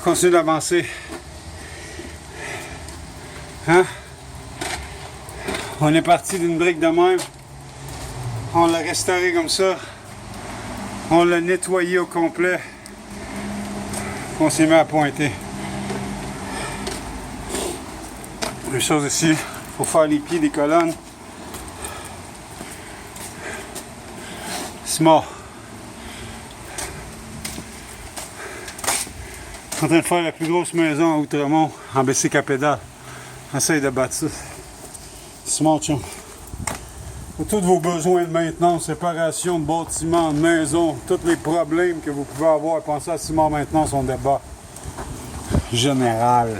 Continue d'avancer. Hein? On est parti d'une brique de même. On l'a restauré comme ça. On l'a nettoyé au complet. On s'est mis à pointer. Même chose ici. Il faut faire les pieds des colonnes. SIMARD. Je suis en train de faire la plus grosse maison à Outremont en bicycle à pédale. Essaye de battre ça. SIMARD, chum. Pour tous vos besoins de maintenance, réparation de bâtiments, de maisons, tous les problèmes que vous pouvez avoir, pensez à SIMARD Maintenance, on débat général.